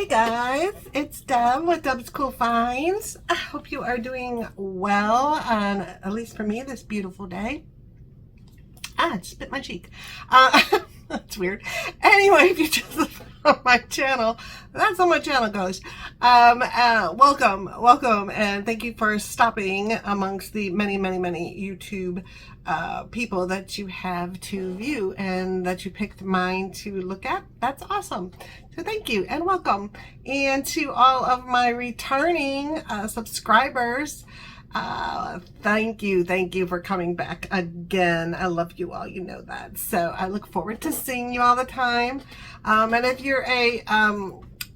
guys, it's Deb with Deb's Cool Finds. I hope you are doing well on, at least for me, this beautiful day. I just bit my cheek. That's weird. Anyway, if you just on my channel, that's how my channel goes. Welcome, and thank you for stopping amongst the many YouTube people that you have to view and that you picked mine to look at. That's awesome. So thank you and welcome. And to all of my returning subscribers, thank you for coming back again. I love you all, you know that. So I look forward to seeing you all the time. And if you're a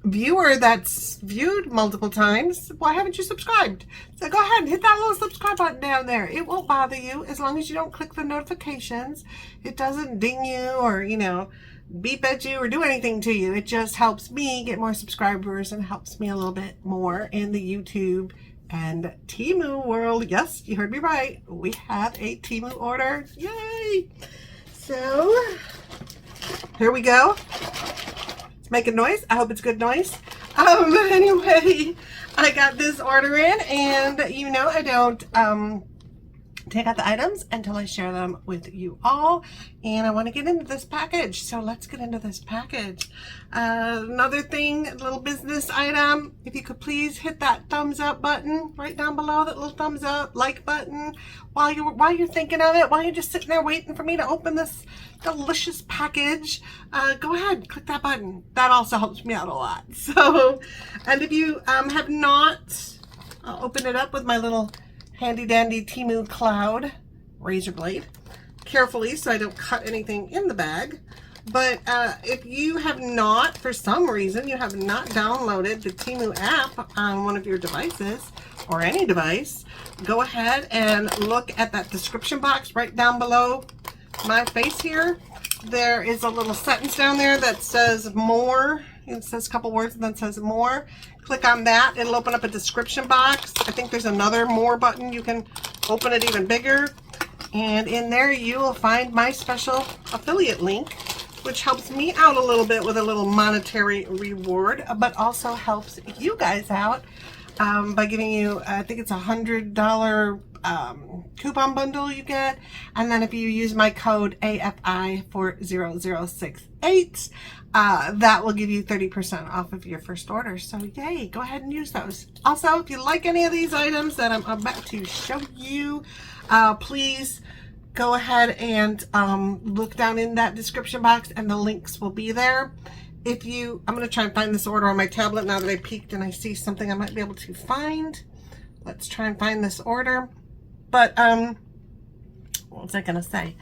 viewer that's viewed multiple times, why haven't you subscribed? So go ahead and hit that little subscribe button down there. It won't bother you as long as you don't click the notifications. It doesn't ding you or, you know, beep at you or do anything to you. It just helps me get more subscribers and helps me a little bit more in the YouTube and Temu world. Yes, you heard me right. We have a Temu order. Yay! So here we go. It's making noise. I hope it's good noise. But anyway, I got this order in, and you know I don't take out the items until I share them with you all, and I want to get into this package, so let's get into this package. Another thing, a little business item, if you could please hit that thumbs up button right down below, that little thumbs up like button, while you're thinking of it, while you're just sitting there waiting for me to open this delicious package. Go ahead, click that button. That also helps me out a lot. So, and if you have not, I'll open it up with my little handy dandy Temu Cloud razor blade carefully so I don't cut anything in the bag. But if you have not, for some reason, you have not downloaded the Temu app on one of your devices or any device, go ahead and look at that description box right down below my face here. There is a little sentence down there that says more. It says a couple words and then says more. Click on that. It'll open up a description box. I think there's another more button. You can open it even bigger. And in there you will find my special affiliate link, which helps me out a little bit with a little monetary reward, but also helps you guys out by giving you, I think it's $100 coupon bundle you get. And then if you use my code AFI40068, that will give you 30% off of your first order. So yay, go ahead and use those. Also, if you like any of these items that I'm about to show you, please go ahead and look down in that description box and the links will be there. I'm going to try and find this order on my tablet now that I peeked and I see something I might be able to find. Let's try and find this order. But, what was I going to say?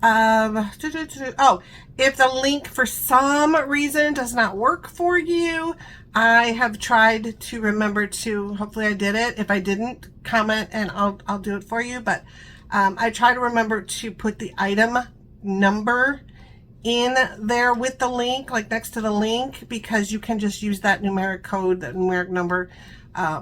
Oh, if the link for some reason does not work for you, I have tried to remember to, hopefully I did it. If I didn't, comment and I'll do it for you. But I try to remember to put the item number in there with the link, like next to the link, because you can just use that numeric code, that numeric number,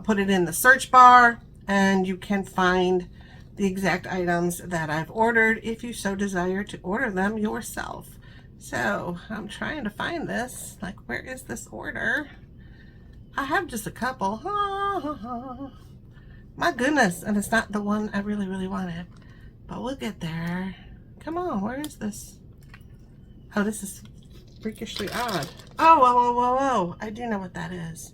put it in the search bar, and you can find the exact items that I've ordered if you so desire to order them yourself. So I'm trying to find this, like, where is this order? I have just a couple. My goodness, and it's not the one I really wanted, but we'll get there. Come on, where is this? Oh, this is freakishly odd. Oh, whoa, I do know what that is.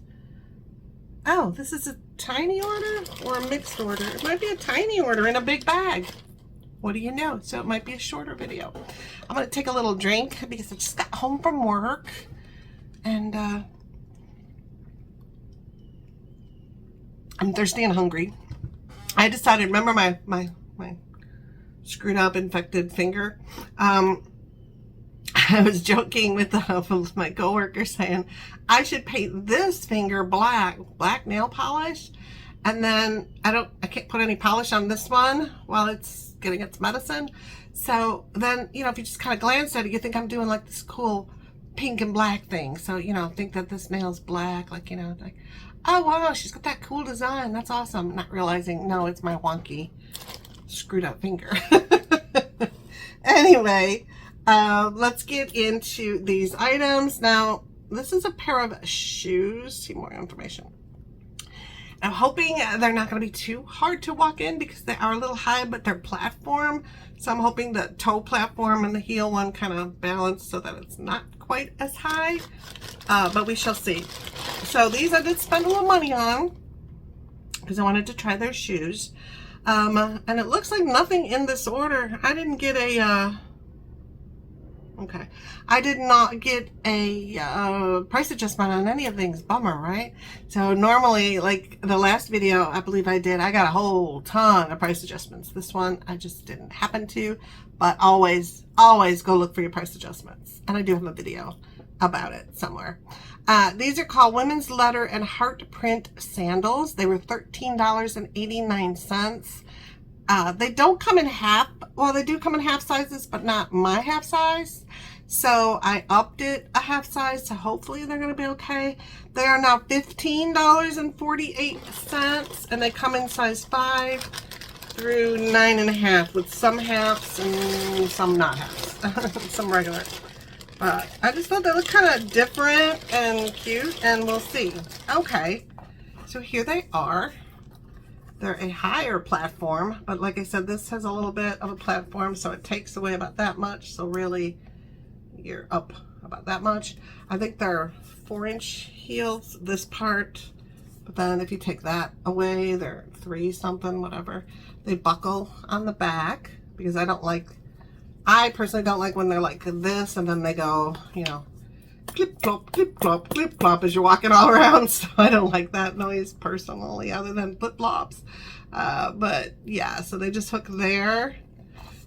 Oh, this is a tiny order or a mixed order? It might be a tiny order in a big bag. What do you know? So it might be a shorter video. I'm going to take a little drink because I just got home from work. And I'm thirsty and hungry. I decided, remember my screwed up infected finger? I was joking with my coworker saying I should paint this finger black nail polish, and then I can't put any polish on this one while it's getting its medicine. So then, you know, if you just kind of glance at it, you think I'm doing like this cool pink and black thing. So, you know, think that this nail's black, like, you know, like, oh wow, she's got that cool design. That's awesome. Not realizing, no, it's my wonky screwed up finger. Anyway, let's get into these items. Now, this is a pair of shoes. See more information. I'm hoping they're not going to be too hard to walk in because they are a little high, but they're platform. So I'm hoping the toe platform and the heel one kind of balance so that it's not quite as high. But we shall see. So these I did spend a little money on because I wanted to try their shoes. And it looks like nothing in this order. I didn't get a... Okay, I did not get a price adjustment on any of things. Bummer, right? So normally, like the last video I believe I did, I got a whole ton of price adjustments. This one I just didn't happen to, but always go look for your price adjustments. And I do have a video about it somewhere. These are called Women's Letter and Heart Print Sandals. They were $13.89. They don't come in half, well, they do come in half sizes, but not my half size. So I upped it a half size, so hopefully they're going to be okay. They are now $15.48, and they come in size 5 through 9.5, with some halves and some not halves, some regular. But I just thought they looked kind of different and cute, and we'll see. Okay, so here they are. They're a higher platform, but like I said, this has a little bit of a platform, so it takes away about that much. So really, you're up about that much. I think they're 4-inch heels, this part, but then if you take that away, they're 3 something, whatever. They buckle on the back because I personally don't like when they're like this and then they go, you know, clip clop, clip clop, clip clop as you're walking all around. So I don't like that noise personally, other than flip flops. But yeah, so they just hook there.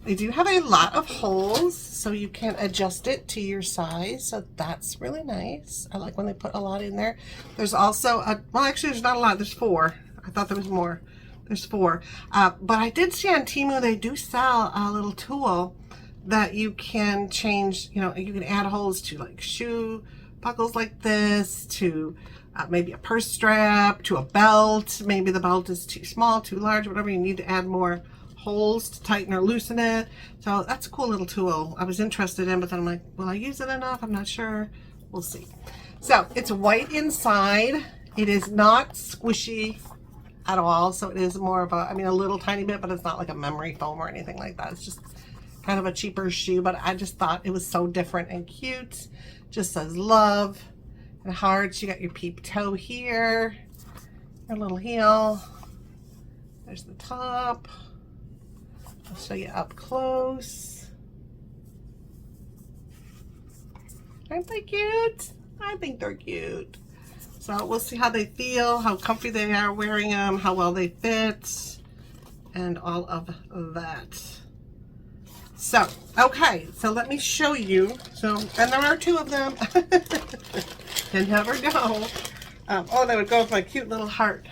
They do have a lot of holes, so you can adjust it to your size. So that's really nice. I like when they put a lot in there. There's also well, actually, there's not a lot. There's 4. I thought there was more. There's 4. But I did see on Temu they do sell a little tool that you can change, you know, you can add holes to like shoe buckles like this, to maybe a purse strap, to a belt. Maybe the belt is too small, too large, whatever. You need to add more holes to tighten or loosen it. So that's a cool little tool I was interested in, but then I'm like, will I use it enough? I'm not sure. We'll see. So it's white inside. It is not squishy at all. So it is more of a, I mean, a little tiny bit, but it's not like a memory foam or anything like that. It's just kind of a cheaper shoe, but I just thought it was so different and cute. Just says love and hearts. You got your peep toe here, your little heel. There's the top. I'll show you up close. Aren't they cute? I think they're cute. So we'll see how they feel, how comfy they are wearing them, how well they fit, and all of that. So, okay, so let me show you. So, and there are 2 of them. You never know. Oh, they would go with my cute little heart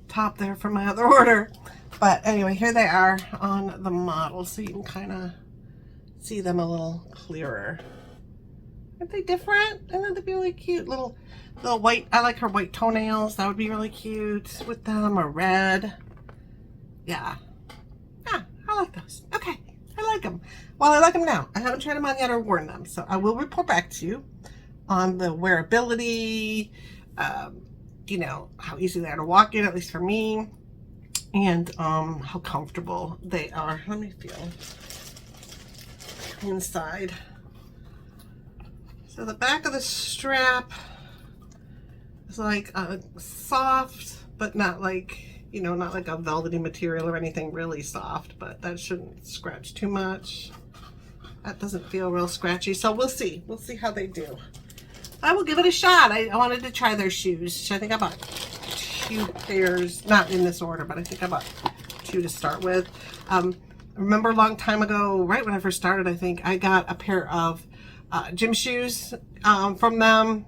top there from my other order. But anyway, here they are on the model, so you can kind of see them a little clearer. Aren't they different? And they'd be really cute. Little white, I like her white toenails. That would be really cute with them, or red. Yeah. Yeah, I like those. Okay. I like them. Well, I like them now. I haven't tried them on yet or worn them, so I will report back to you on the wearability, you know, how easy they are to walk in, at least for me, and how comfortable they are. Let me feel inside. So the back of the strap is like soft, but not like, you know, not like a velvety material or anything really soft, but that shouldn't scratch too much. That doesn't feel real scratchy, so we'll see. We'll see how they do. I will give it a shot. I wanted to try their shoes. I think I bought 2 pairs, not in this order, but I think I bought 2 to start with. I remember a long time ago, right when I first started, I think, I got a pair of gym shoes from them.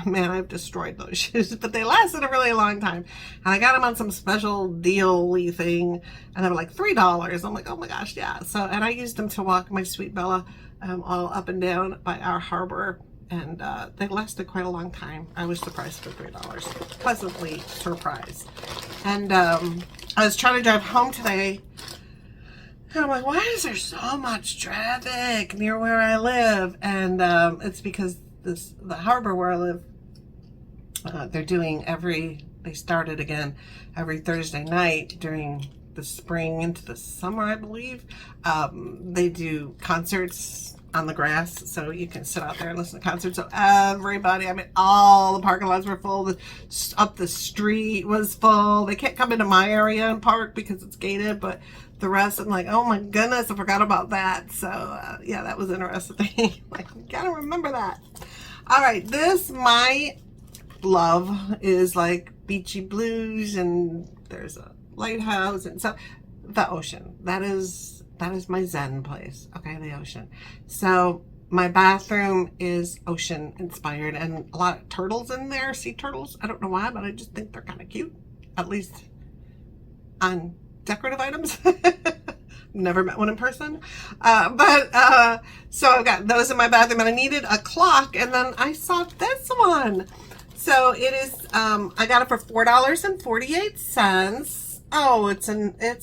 Man, I've destroyed those shoes, but they lasted a really long time. And I got them on some special deal-y thing, and they were like $3. I'm like, oh my gosh, yeah. So, and I used them to walk my sweet Bella all up and down by our harbor, and they lasted quite a long time. I was surprised for $3. Pleasantly surprised. And I was trying to drive home today, and I'm like, why is there so much traffic near where I live? And it's because the harbor where I live, they're doing they started again every Thursday night during the spring into the summer, I believe. They do concerts on the grass, so you can sit out there and listen to concerts. So everybody, I mean, all the parking lots were full. Up the street was full. They can't come into my area and park because it's gated, but the rest, I'm like, oh my goodness, I forgot about that. So yeah, that was interesting. Like, you gotta remember that. All right, my love is like beachy blues, and there's a lighthouse, and so the ocean. That is my zen place. Okay, the ocean. So my bathroom is ocean inspired, and a lot of turtles in there, sea turtles. I don't know why, but I just think they're kind of cute, at least on decorative items. Never met one in person. So I've got those in my bathroom, and I needed a clock, and then I saw this one. So it is, I got it for $4.48. Oh, it's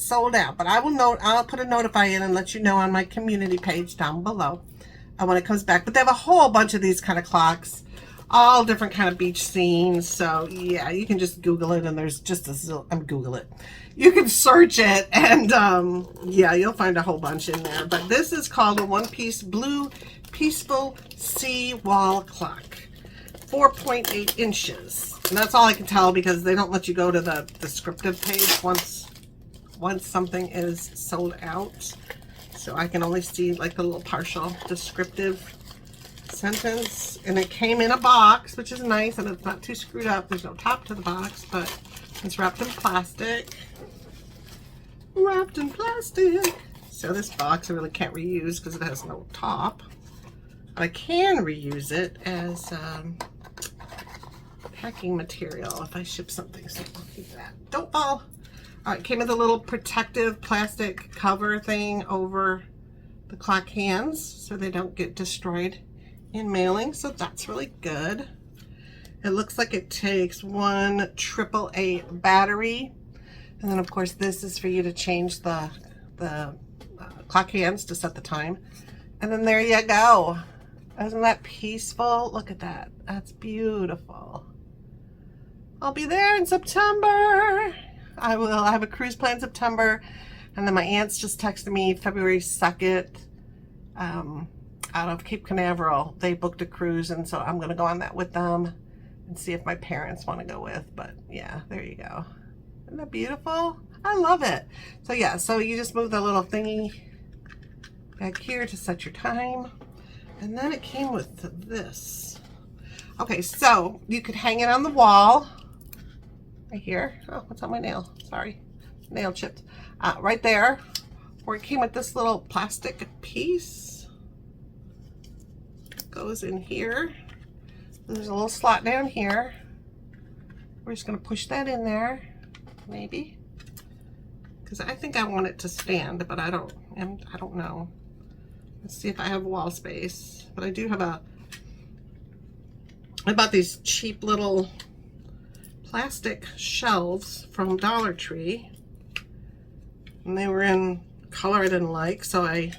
sold out, but I'll put a notify in and let you know on my community page down below when it comes back. But they have a whole bunch of these kind of clocks, all different kind of beach scenes. So yeah, you can just Google it, and there's just Google it. You can search it, and yeah, you'll find a whole bunch in there. But this is called a one-piece blue peaceful sea wall clock. 4.8 inches. And that's all I can tell because they don't let you go to the descriptive page once something is sold out. So I can only see like the little partial descriptive sentence. And it came in a box, which is nice, and it's not too screwed up. There's no top to the box, but it's wrapped in plastic. Wrapped in plastic. So this box I really can't reuse because it has no top. I can reuse it as packing material if I ship something, so I'll keep that. Don't fall. All right, came with a little protective plastic cover thing over the clock hands so they don't get destroyed in mailing, so that's really good. It looks like it takes one AAA battery, and then of course this is for you to change the clock hands to set the time, and then there you go. Isn't that peaceful? Look at that. That's beautiful. I'll be there in September. I have a cruise planned September. And then my aunts just texted me February 2nd out of Cape Canaveral. They booked a cruise, and so I'm going to go on that with them and see if my parents want to go with. But yeah, there you go. Isn't that beautiful? I love it. So yeah, so you just move the little thingy back here to set your time. And then it came with this. Okay, so you could hang it on the wall right here. Oh, what's on my nail? Sorry, nail chipped. Right there. Or it came with this little plastic piece. It goes in here. There's a little slot down here. We're just going to push that in there, maybe, because I think I want it to stand, but I don't know. Let's see if I have wall space. But I do have I bought these cheap little plastic shelves from Dollar Tree. And they were in color I didn't like, so I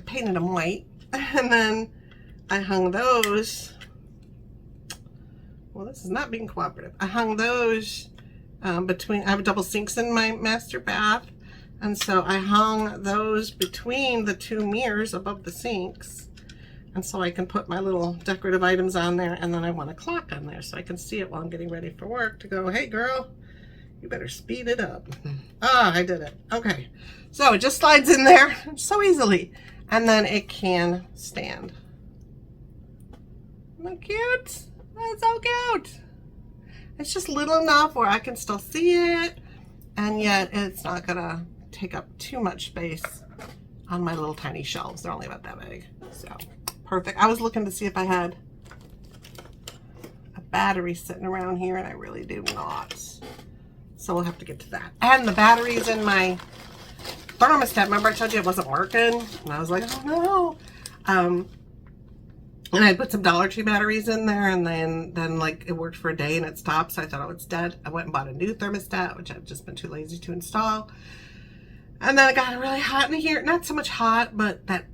painted them white. And then I hung those. Well, this is not being cooperative. I hung those between, I have double sinks in my master bath. And so I hung those between the two mirrors above the sinks. And so I can put my little decorative items on there, and then I want a clock on there so I can see it while I'm getting ready for work to go, hey girl, you better speed it up. Ah, I did it. Okay. So it just slides in there so easily. And then it can stand. Isn't that cute? That's so cute. It's just little enough where I can still see it, and yet it's not gonna take up too much space on my little tiny shelves. They're only about that big. So perfect. I was looking to see if I had a battery sitting around here, and I really do not. So we'll have to get to that. And the battery's in my thermostat. Remember I told you it wasn't working? And I was like, oh no. And I put some Dollar Tree batteries in there, and then like it worked for a day and it stopped. So I thought, oh, it's dead. I went and bought a new thermostat, which I've just been too lazy to install. And then it got really hot in here. Not so much hot, but that,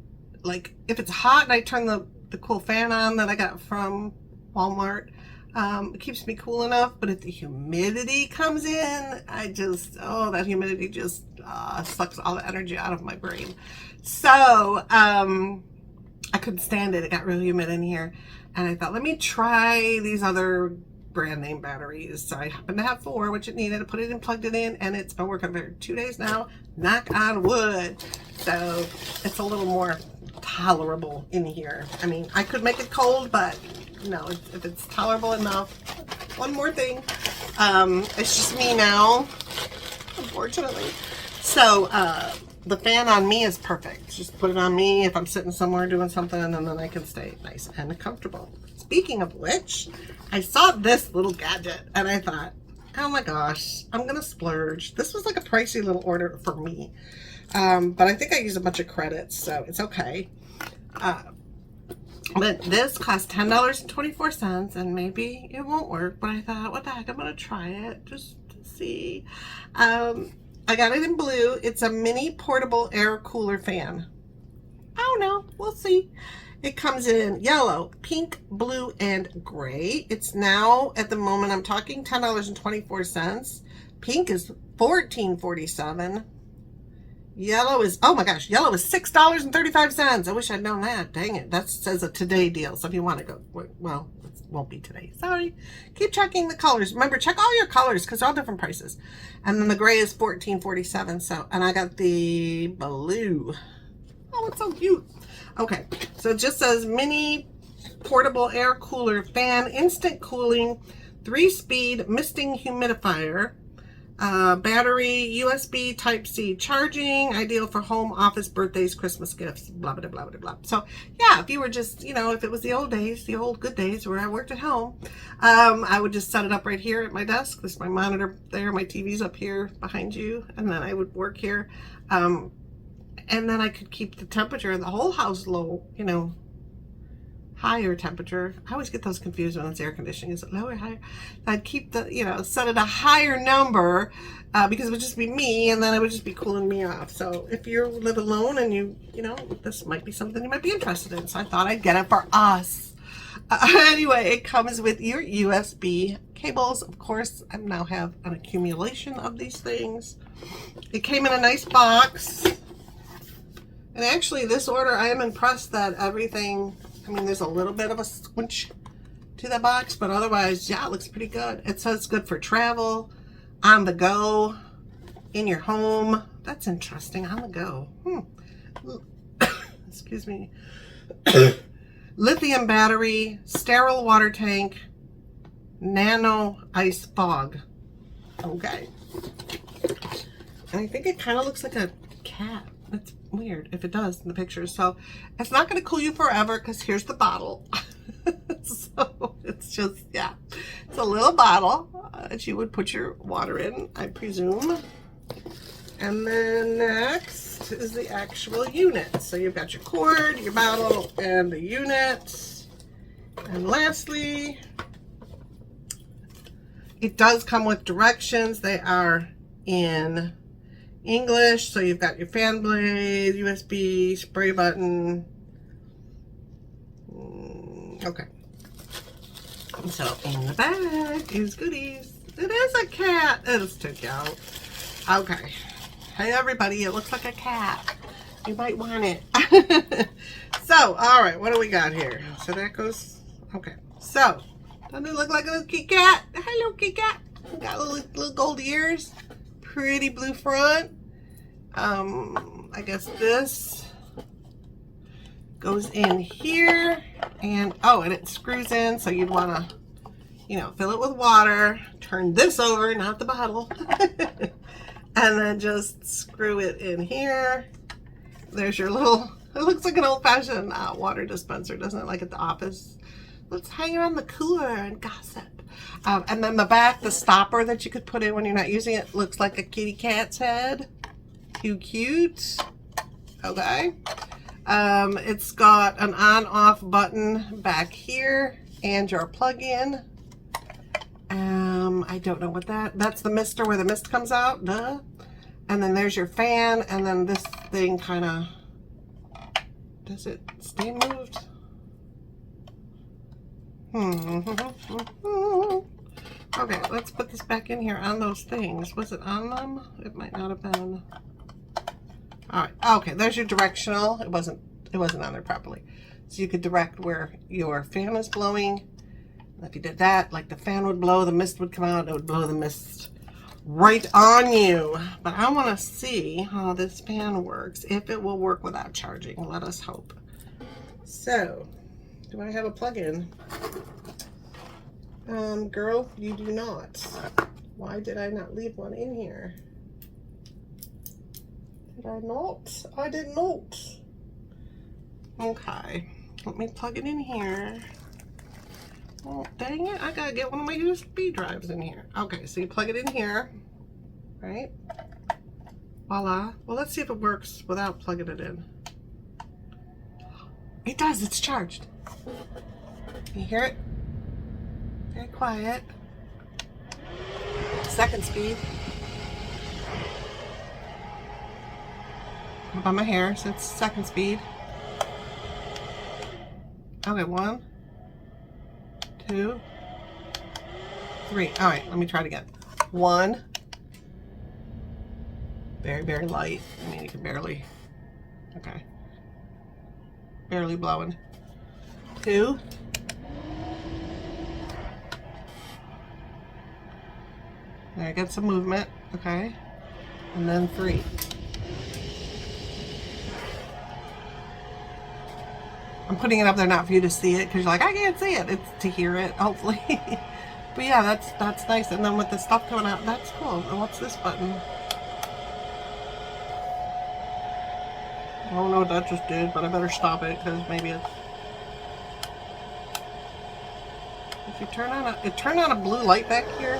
like, if it's hot and I turn the the cool fan on that I got from Walmart. It keeps me cool enough, but if the humidity comes in, that humidity just sucks all the energy out of my brain. So I couldn't stand it. It got really humid in here, and I thought, let me try these other brand name batteries. So I happen to have 4, which it needed. I put it in, plugged it in, and it's been working for 2 days now. Knock on wood. So it's a little more tolerable in here. I mean, I could make it cold, but no, if it's tolerable enough. One more thing. It's just me now, unfortunately. So the fan on me is perfect. Just put it on me if I'm sitting somewhere doing something, and then I can stay nice and comfortable. Speaking of which, I saw this little gadget and I thought, oh my gosh, I'm gonna splurge. This was like a pricey little order for me, but I think I used a bunch of credits, so it's okay. But this cost $10.24, and maybe it won't work, but I thought, what the heck, I'm gonna try it just to see. I got it in blue. It's a mini portable air cooler fan. I don't know, we'll see. It comes in yellow, pink, blue, and gray. It's now, at the moment I'm talking, $10.24. Pink is $14.47. Yellow is, oh my gosh, yellow is $6.35. I wish I'd known that. Dang it. That says a today deal. So if you want to go, well, it won't be today. Sorry. Keep checking the colors. Remember, check all your colors because they're all different prices. And then the gray is $14.47. So, and I got the blue. Oh, it's so cute. Okay, so it just says mini portable air cooler fan, instant cooling, 3-speed misting humidifier, battery, USB Type-C charging, ideal for home, office, birthdays, Christmas gifts, blah, blah, blah, blah, blah. So yeah, if you were just, you know, if it was the old days, the old good days where I worked at home, I would just set it up right here at my desk. There's my monitor there, my TV's up here behind you, and then I would work here. And then I could keep the temperature in the whole house low, you know, higher temperature. I always get those confused when it's air conditioning. Is it lower, higher? I'd keep the, you know, set it a higher number because it would just be me, and then it would just be cooling me off. So if you live alone and you know, this might be something you might be interested in. So I thought I'd get it for us. Anyway, it comes with your USB cables. Of course, I now have an accumulation of these things. It came in a nice box. And actually, this order, I am impressed that everything, I mean, there's a little bit of a squinch to the box, but otherwise, yeah, it looks pretty good. It says it's good for travel, on the go, in your home. That's interesting, on the go. Excuse me. Lithium battery, sterile water tank, nano ice fog. Okay. And I think it kind of looks like a cat. It's weird if it does in the pictures. So it's not going to cool you forever because here's the bottle. So it's just, yeah, it's a little bottle that you would put your water in, I presume. And then next is the actual unit. So you've got your cord, your bottle, and the unit. And lastly, it does come with directions. They are in English, so you've got your fan blade, USB, spray button. Okay. So in the bag is goodies. It is a cat. It is too cute. Okay. Hey everybody, it looks like a cat. You might want it. So, alright, what do we got here? So that goes, okay. So, doesn't it look like a little kitty cat? Hello, kitty cat. Got little gold ears. Pretty blue front. I guess this goes in here, and oh, and it screws in, so you'd want to, you know, fill it with water, turn this over, not the bottle, and then just screw it in here. There's your little, it looks like an old-fashioned water dispenser, doesn't it, like at the office? Let's hang around the cooler and gossip. And then the back, the stopper that you could put in when you're not using it, looks like a kitty cat's head. Too cute. Okay. It's got an on-off button back here and your plug-in. I don't know what that's the mister where the mist comes out. Duh. And then there's your fan, and then this thing kind of, does it stay moved? Okay, let's put this back in here on those things. Was it on them? It might not have been. All right. Okay, there's your directional. It wasn't on there properly. So you could direct where your fan is blowing. If you did that, like the fan would blow, the mist would come out, it would blow the mist right on you. But I want to see how this fan works, if it will work without charging. Let us hope. So, do I have a plug-in? Girl, you do not. Why did I not leave one in here? Did I not? I did not. Okay, let me plug it in here. Oh, dang it, I gotta get one of my USB drives in here. Okay, so you plug it in here, right? Voila. Well, let's see if it works without plugging it in. It does, it's charged. You hear it? Very quiet. Second speed. What about my hair? So it's second speed. Okay, 1, 2, 3. All right, let me try it again. 1. Very, very light. I mean, you can barely. Okay. Barely blowing. 2. There, I got some movement. Okay. And then 3. I'm putting it up there not for you to see it because you're like, I can't see it. It's to hear it, hopefully. But yeah, that's nice. And then with the stuff coming out, that's cool. And what's this button? I don't know what that just did, but I better stop it because maybe it's. If you turn on it turned on a blue light back here.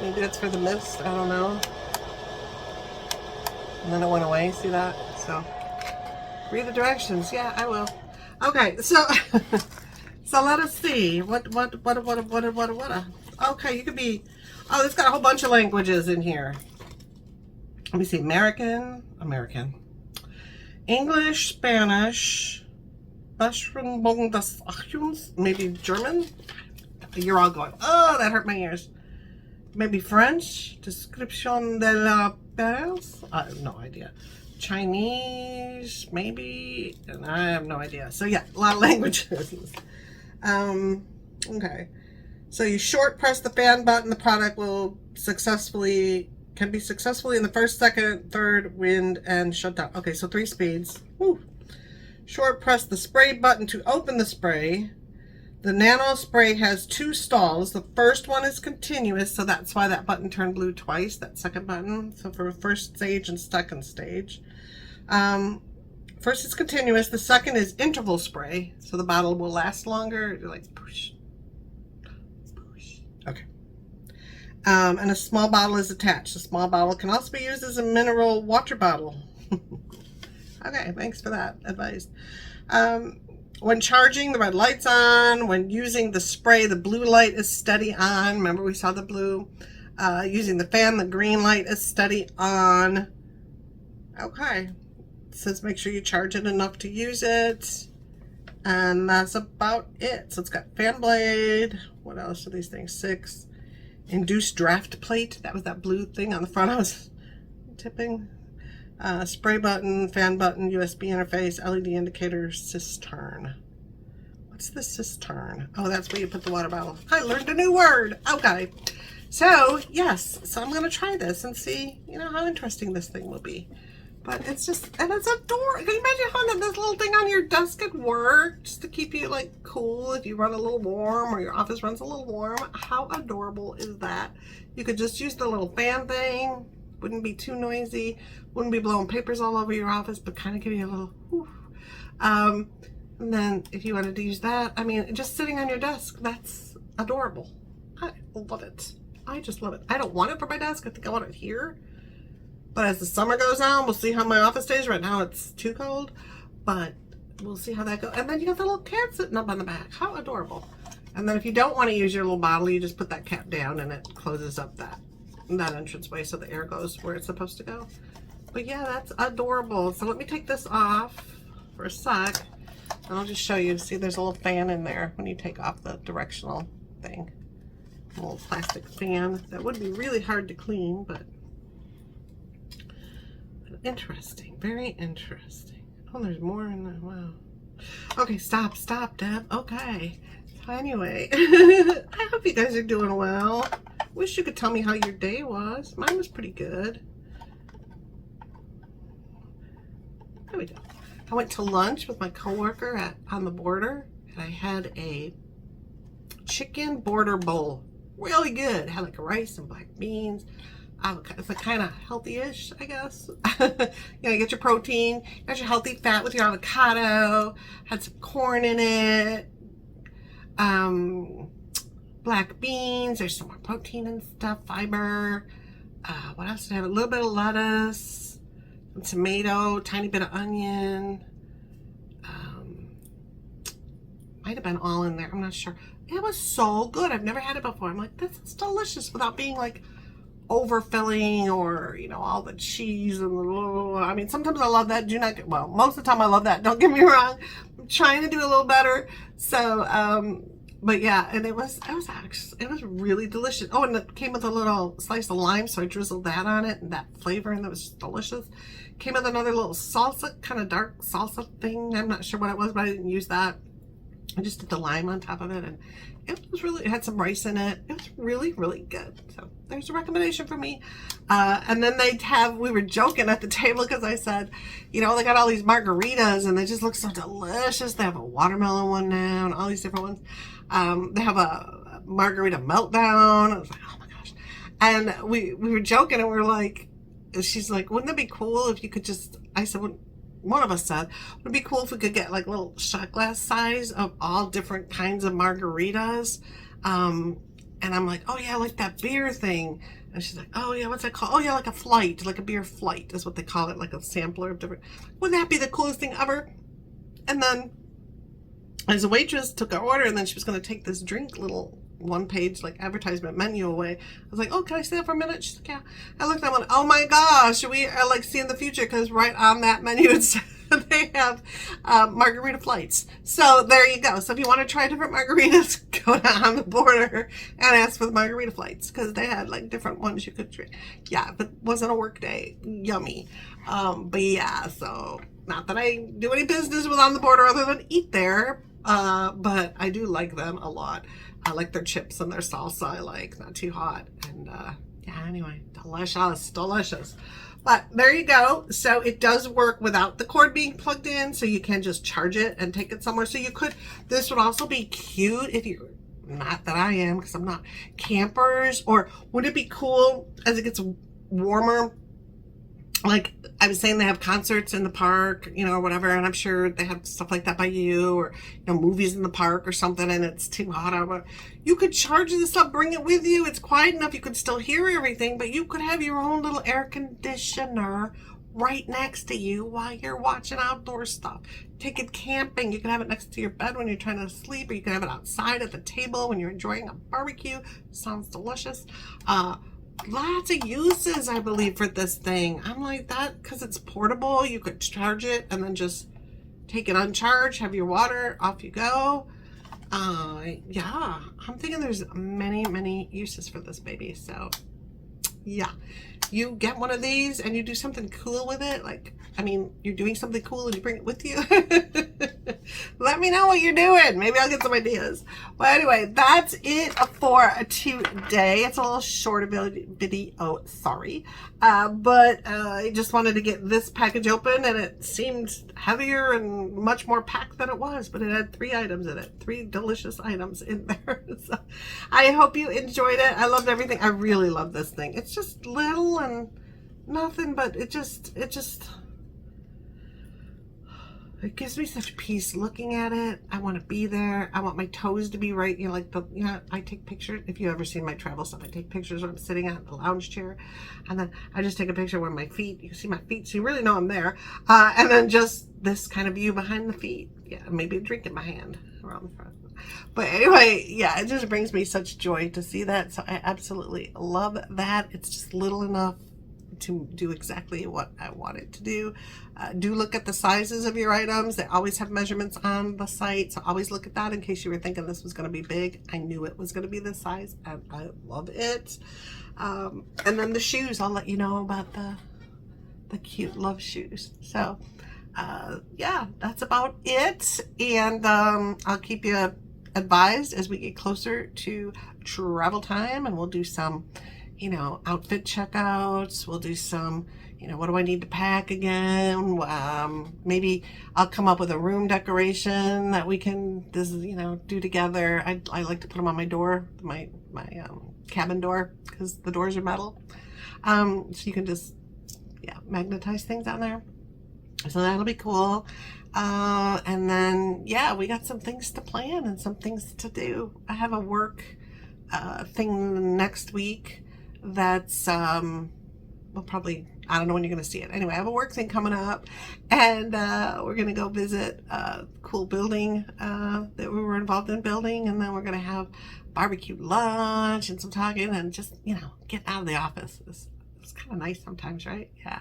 Maybe that's for the mist. I don't know. And then it went away. See that? So. Read the directions. Yeah, I will. Okay, so so let us see. What? Okay, you could be. Oh, it's got a whole bunch of languages in here. Let me see. American, English, Spanish, maybe German. You're all going, oh, that hurt my ears. Maybe French. Description de la Paris. I have no idea. Chinese, maybe, and I have no idea. So yeah, a lot of languages. Okay. So you short press the fan button, the product can be successfully in the first, second, third, wind, and shut down. Okay, so 3 speeds. Woo. Short press the spray button to open the spray. The nano spray has 2 stalls. The first one is continuous, so that's why that button turned blue twice, that second button. So for first stage and second stage. First is continuous. The second is interval spray, so the bottle will last longer. You're like, push, push. Okay. And a small bottle is attached. A small bottle can also be used as a mineral water bottle. Okay, thanks for that advice. When charging, the red light's on. When using the spray, the blue light is steady on. Remember we saw the blue. Using the fan, the green light is steady on. Okay. It says make sure you charge it enough to use it. And that's about it. So it's got fan blade. What else are these things? 6. Induced draft plate. That was that blue thing on the front I was tipping. Spray button, fan button, USB interface, LED indicator, cistern. What's the cistern? Oh, that's where you put the water bottle. I learned a new word. Okay. So, yes. So I'm going to try this and see, how interesting this thing will be. But it's just, and it's adorable. Can you imagine how this little thing on your desk could work just to keep you cool if you run a little warm or your office runs a little warm? How adorable is that? You could just use the little fan thing. Wouldn't be too noisy. Wouldn't be blowing papers all over your office, but kind of give you a little whoof. And then if you wanted to use that, I mean, just sitting on your desk, that's adorable. I love it. I just love it. I don't want it for my desk. I think I want it here. But as the summer goes on, we'll see how my office stays. Right now it's too cold, but we'll see how that goes. And then you got the little cat sitting up on the back. How adorable. And then if you don't want to use your little bottle, you just put that cap down and it closes up that entranceway so the air goes where it's supposed to go. But yeah, that's adorable. So let me take this off for a sec And I'll just show you. See, there's a little fan in there when you take off the directional thing. A little plastic fan. That would be really hard to clean, but interesting. Very interesting. Oh, there's more in there. Wow. Okay, stop, Deb. Okay. So anyway, I hope you guys are doing well. Wish you could tell me how your day was. Mine was pretty good. There we go. I went to lunch with my coworker on the border, and I had a chicken border bowl. Really good. Had like rice and black beans. It's like kind of healthy-ish, I guess. You know, you get your protein, you got your healthy fat with your avocado, had some corn in it, black beans, there's some more protein and stuff, fiber. What else did I have? A little bit of lettuce, some tomato, tiny bit of onion. Might have been all in there, I'm not sure. It was so good. I've never had it before. I'm like, this is delicious without being like overfilling or, you know, all the cheese and the, I mean, sometimes I love that. Well, most of the time I love that. Don't get me wrong. I'm trying to do a little better. So, but yeah, and it was really delicious. Oh, and it came with a little slice of lime, so I drizzled that on it, and that flavor, and that was delicious. Came with another little salsa, kind of dark salsa thing. I'm not sure what it was, but I didn't use that. I just did the lime on top of it, and it had some rice in it. It was really, really good. So there's a recommendation for me. And then we were joking at the table because I said, you know, they got all these margaritas and they just look so delicious. They have a watermelon one now and all these different ones. They have a margarita meltdown. I was like, oh my gosh. And we were joking, and we were like, she's like, wouldn't it be cool if you could just, I said, one of us said, would it be cool if we could get like little shot glass size of all different kinds of margaritas? And I'm like, oh yeah, like that beer thing. And she's like, oh yeah, what's that called? Oh yeah, like a flight, like a beer flight is what they call it, like a sampler of different. Wouldn't that be the coolest thing ever? And then as a waitress took our order, and then she was going to take this drink little one-page like advertisement menu away. I was like, oh, can I stay there for a minute? She's like, yeah. I looked at it and went, oh my gosh, we are like seeing the future, because right on that menu they have margarita flights. So there you go. So if you want to try different margaritas, go down on the border and ask for the margarita flights, because they had like different ones you could drink. Yeah, if it wasn't a work day, yummy. But yeah, so not that I do any business with on the border other than eat there, but I do like them a lot. I like their chips and their salsa. I like, not too hot. And yeah, anyway, delicious, delicious. But there you go. So it does work without the cord being plugged in, so you can just charge it and take it somewhere. So you could, this would also be cute if you're, not that I am, because I'm not, campers, or would it be cool as it gets warmer? Like I was saying, they have concerts in the park, you know, or whatever, and I'm sure they have stuff like that by you, or, you know, movies in the park or something, and it's too hot out. You could charge this up, bring it with you. It's quiet enough you could still hear everything, but you could have your own little air conditioner right next to you while you're watching outdoor stuff. Take it camping. You can have it next to your bed when you're trying to sleep, or you can have it outside at the table when you're enjoying a barbecue. Sounds delicious. Lots of uses, I believe, for this thing. I'm like that because it's portable. You could charge it and then just take it uncharged, have your water, off you go. Yeah, I'm thinking there's many, many uses for this baby. So yeah, you get one of these and you do something cool with it. Like, I mean, you're doing something cool and you bring it with you. Let me know what you're doing. Maybe I'll get some ideas. Well, anyway, that's it for today. It's a little shorter video, sorry. But I just wanted to get this package open, and it seemed heavier and much more packed than it was, but it had 3 items in it, 3 delicious items in there. So I hope you enjoyed it. I loved everything. I really love this thing. It's just little and nothing, but it gives me such peace looking at it. I want to be there. I want my toes to be right. You know, like I take pictures. If you've ever seen my travel stuff, I take pictures when I'm sitting on the lounge chair, and then I just take a picture where my feet, you can see my feet, so you really know I'm there. And then just this kind of view behind the feet. Yeah, maybe a drink in my hand around the front. But anyway, yeah, it just brings me such joy to see that. So I absolutely love that. It's just little enough to do exactly what I want it to do. Do look at the sizes of your items. They always have measurements on the site, so always look at that in case you were thinking this was going to be big. I knew it was going to be this size, and I love it. And then the shoes, I'll let you know about the cute love shoes. So yeah, that's about it. And I'll keep you advised as we get closer to travel time, and we'll do some, you know, outfit checkouts. We'll do some, you know, what do I need to pack again? Maybe I'll come up with a room decoration that we can, you know, do together. I like to put them on my door, my cabin door, because the doors are metal. So you can just, yeah, magnetize things on there. So that'll be cool. And then, yeah, we got some things to plan and some things to do. I have a work thing next week that's, well, probably, I don't know when you're going to see it. Anyway, I have a work thing coming up, and we're going to go visit a cool building that we were involved in building, and then we're going to have barbecue lunch and some talking and just, you know, get out of the office. It's kind of nice sometimes, right? Yeah.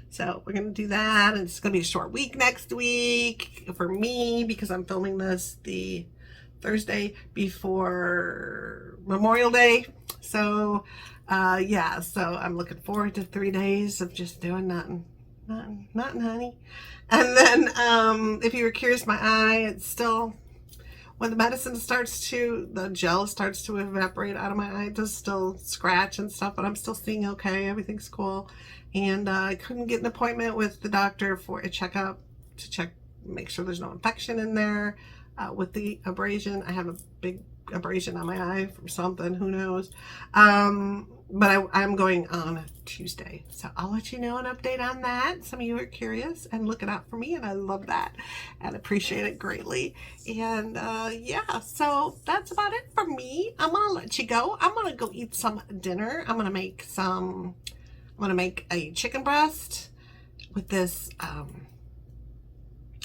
So we're going to do that, and it's going to be a short week next week for me because I'm filming this the Thursday before Memorial Day. So yeah, so I'm looking forward to 3 days of just doing nothing, honey. And then if you were curious, my eye, it's still, when the medicine the gel starts to evaporate out of my eye, it does still scratch and stuff, but I'm still seeing okay. Everything's cool. And I couldn't get an appointment with the doctor for a checkup to make sure there's no infection in there with the abrasion. I have a big abrasion on my eye from something, who knows. But I'm going on Tuesday, so I'll let you know an update on that. Some of you are curious and looking out for me, and I love that and appreciate it greatly. And yeah, so that's about it for me. I'm gonna let you go. I'm gonna go eat some dinner. I'm gonna make a chicken breast with this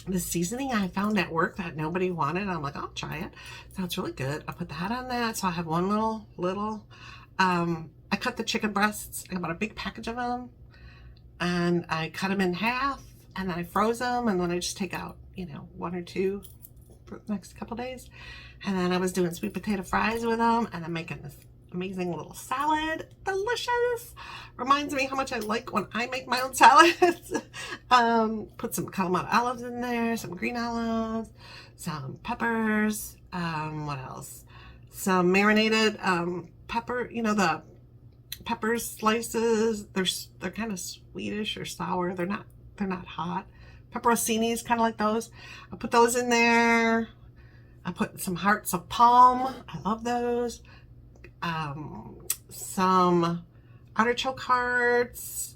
this seasoning I found at work that nobody wanted. I'm like, I'll try it. Sounds really good. I put that on that. So I have one little I cut the chicken breasts. I bought a big package of them, and I cut them in half, and then I froze them, and then I just take out, you know, 1 or 2 for the next couple days. And then I was doing sweet potato fries with them, and I'm making this amazing little salad. Delicious. Reminds me how much I like when I make my own salads. Put some Kalamata olives in there, some green olives, some peppers, what else? Some marinated pepper, you know, the pepper slices. They're kind of sweetish or sour. They're not hot. Pepperoncinis, kind of like those. I put those in there. I put some hearts of palm. I love those. Some artichoke hearts,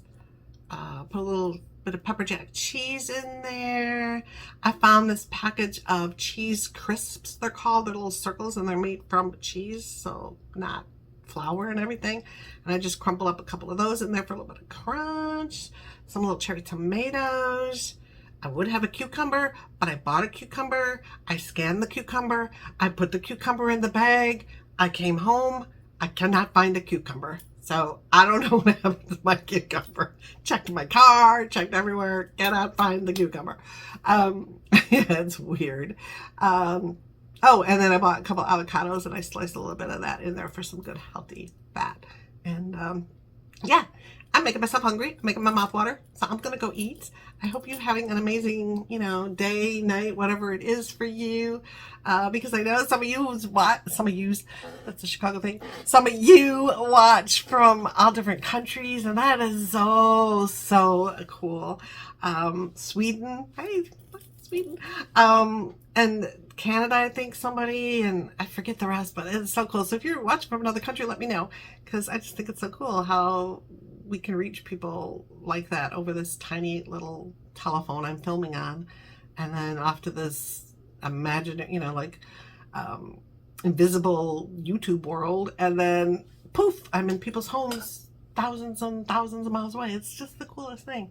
put a little bit of pepper jack cheese in there. I found this package of cheese crisps, they're called. They're little circles, and they're made from cheese, so not flour and everything. And I just crumble up a couple of those in there for a little bit of crunch. Some little cherry tomatoes. I would have a cucumber, but I bought a cucumber. I scanned the cucumber. I put the cucumber in the bag. I came home. I cannot find a cucumber. So I don't know what happened to my cucumber. Checked my car, checked everywhere, cannot find the cucumber. Yeah, it's weird. Oh, and then I bought a couple avocados, and I sliced a little bit of that in there for some good healthy fat. And yeah, I'm making myself hungry. I'm making my mouth water. So I'm going to go eat. I hope you're having an amazing, you know, day, night, whatever it is for you. Because I know some of you, that's a Chicago thing. Some of you watch from all different countries, and that is so cool. Sweden, hey, Sweden. And Canada, I think somebody, and I forget the rest, but it's so cool. So if you're watching from another country, let me know, because I just think it's so cool how we can reach people like that over this tiny little telephone I'm filming on, and then off to this imaginary, you know, like invisible YouTube world, and then poof, I'm in people's homes thousands and thousands of miles away. It's just the coolest thing.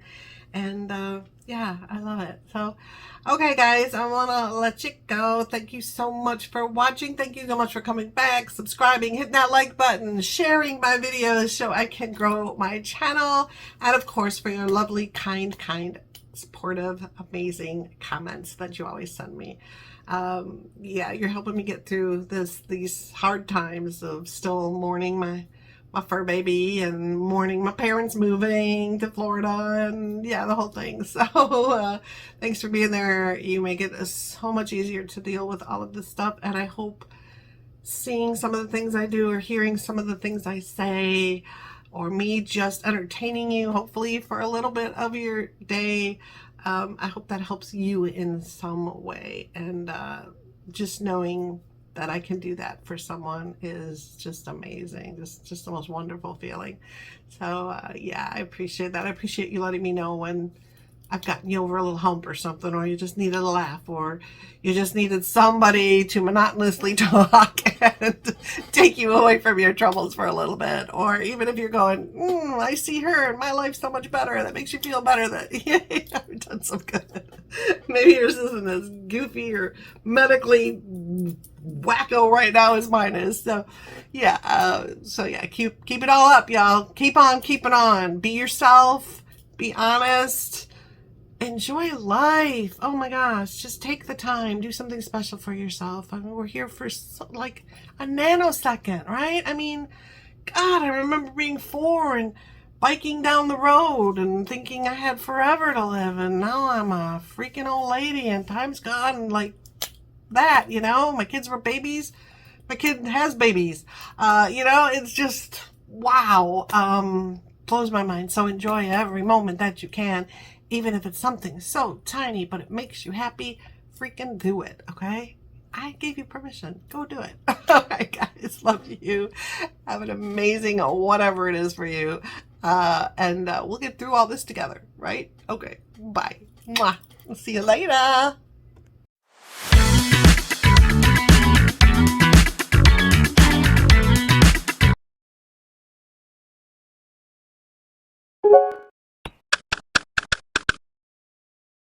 And Yeah, I love it. So, okay, guys, I want to let you go. Thank you so much for watching. Thank you so much for coming back, subscribing, hitting that like button, sharing my videos so I can grow my channel, and of course, for your lovely, kind, supportive, amazing comments that you always send me. Yeah, you're helping me get through these hard times of still mourning my fur baby and mourning my parents moving to Florida, and yeah, the whole thing. So thanks for being there. You make it so much easier to deal with all of this stuff, and I hope seeing some of the things I do or hearing some of the things I say or me just entertaining you, hopefully for a little bit of your day, I hope that helps you in some way. And just knowing that I can do that for someone is just amazing. Just the most wonderful feeling. So yeah, I appreciate that. I appreciate you letting me know when I've gotten you over a little hump or something, or you just needed a laugh, or you just needed somebody to monotonously talk and take you away from your troubles for a little bit. Or even if you're going, I see her and my life's so much better, that makes you feel better that yay, I've done some good. Maybe yours isn't as goofy or medically wacko right now as mine is. So yeah, keep it all up, y'all. Keep on keeping on. Be yourself. Be honest. Enjoy life. Oh my gosh, just take the time, do something special for yourself. I mean, we're here for like a nanosecond, right? I mean, God, I remember being 4 and biking down the road and thinking I had forever to live, and now I'm a freaking old lady and time's gone like that, you know? My kids were babies. My kid has babies. It's just, wow. Blows my mind. So enjoy every moment that you can. Even if it's something so tiny, but it makes you happy, freaking do it, okay? I gave you permission. Go do it. All right, guys. Love you. Have an amazing whatever it is for you. And we'll get through all this together, right? Okay. Bye. Mwah. See you later.